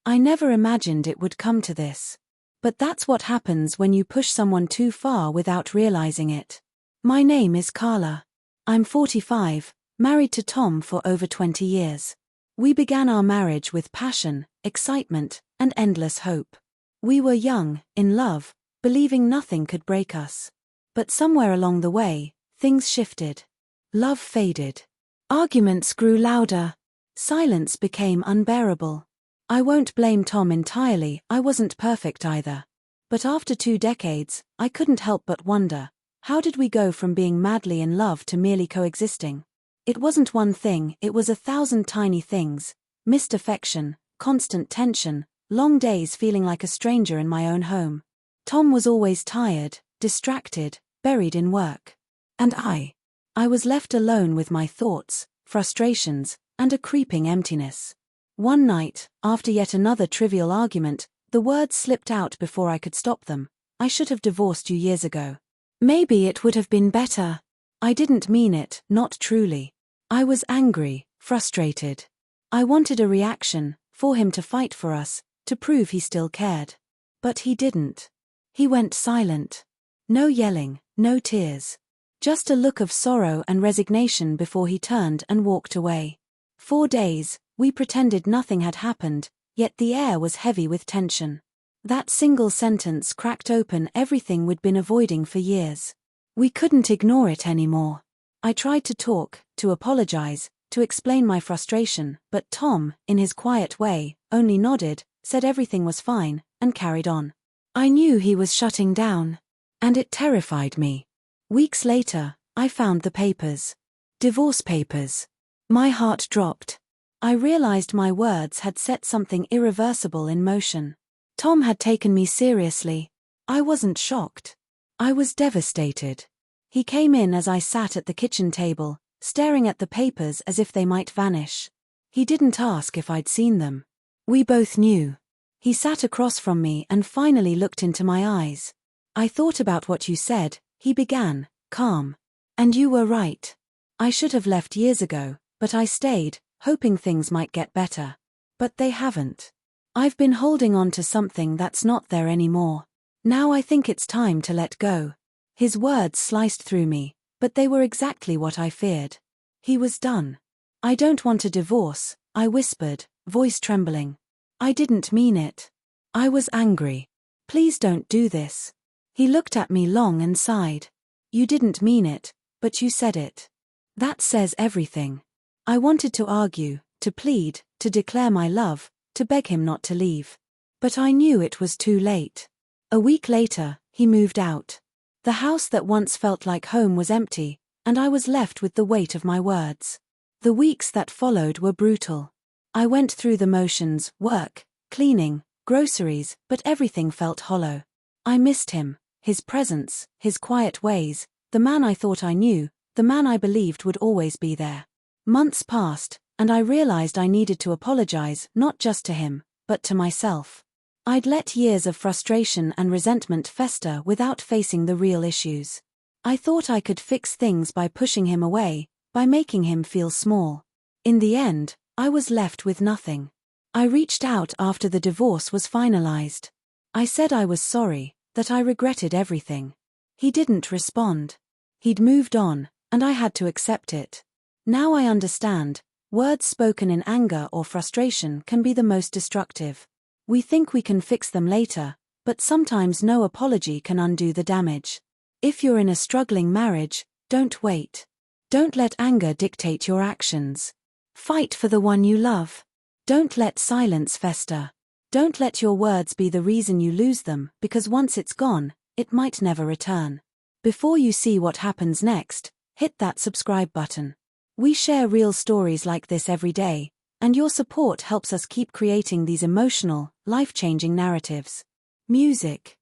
I never imagined it would come to this. But that's what happens when you push someone too far without realizing it. My name is Carla. I'm 45, married to Tom for over 20 years. We began our marriage with passion, excitement, and endless hope. We were young, in love, believing nothing could break us. But somewhere along the way, things shifted. Love faded. Arguments grew louder. Silence became unbearable. I won't blame Tom entirely, I wasn't perfect either. But after 2 decades, I couldn't help but wonder, how did we go from being madly in love to merely coexisting? It wasn't one thing, it was 1,000 tiny things: missed affection, constant tension, long days feeling like a stranger in my own home. Tom was always tired, distracted, buried in work. And I was left alone with my thoughts, frustrations, and a creeping emptiness. One night, after yet another trivial argument, the words slipped out before I could stop them. I should have divorced you years ago. Maybe it would have been better. I didn't mean it, not truly. I was angry, frustrated. I wanted a reaction, for him to fight for us, to prove he still cared. But he didn't. He went silent. No yelling, no tears. Just a look of sorrow and resignation before he turned and walked away. 4 days, we pretended nothing had happened, yet the air was heavy with tension. That single sentence cracked open everything we'd been avoiding for years. We couldn't ignore it anymore. I tried to talk, to apologize, to explain my frustration, but Tom, in his quiet way, only nodded, said everything was fine, and carried on. I knew he was shutting down. And it terrified me. Weeks later, I found the papers. Divorce papers. My heart dropped. I realized my words had set something irreversible in motion. Tom had taken me seriously. I wasn't shocked. I was devastated. He came in as I sat at the kitchen table, staring at the papers as if they might vanish. He didn't ask if I'd seen them. We both knew. He sat across from me and finally looked into my eyes. I thought about what you said, he began, calm. And you were right. I should have left years ago, but I stayed, hoping things might get better. But they haven't. I've been holding on to something that's not there anymore. Now I think it's time to let go. His words sliced through me, but they were exactly what I feared. He was done. I don't want a divorce, I whispered, voice trembling. I didn't mean it. I was angry. Please don't do this. He looked at me long and sighed. You didn't mean it, but you said it. That says everything. I wanted to argue, to plead, to declare my love, to beg him not to leave. But I knew it was too late. A week later, he moved out. The house that once felt like home was empty, and I was left with the weight of my words. The weeks that followed were brutal. I went through the motions, work, cleaning, groceries, but everything felt hollow. I missed him, his presence, his quiet ways, the man I thought I knew, the man I believed would always be there. Months passed, and I realized I needed to apologize not just to him, but to myself. I'd let years of frustration and resentment fester without facing the real issues. I thought I could fix things by pushing him away, by making him feel small. In the end, I was left with nothing. I reached out after the divorce was finalized. I said I was sorry, that I regretted everything. He didn't respond. He'd moved on, and I had to accept it. Now I understand, words spoken in anger or frustration can be the most destructive. We think we can fix them later, but sometimes no apology can undo the damage. If you're in a struggling marriage, don't wait. Don't let anger dictate your actions. Fight for the one you love. Don't let silence fester. Don't let your words be the reason you lose them, because once it's gone, it might never return. Before you see what happens next, hit that subscribe button. We share real stories like this every day, and your support helps us keep creating these emotional, life-changing narratives. Music.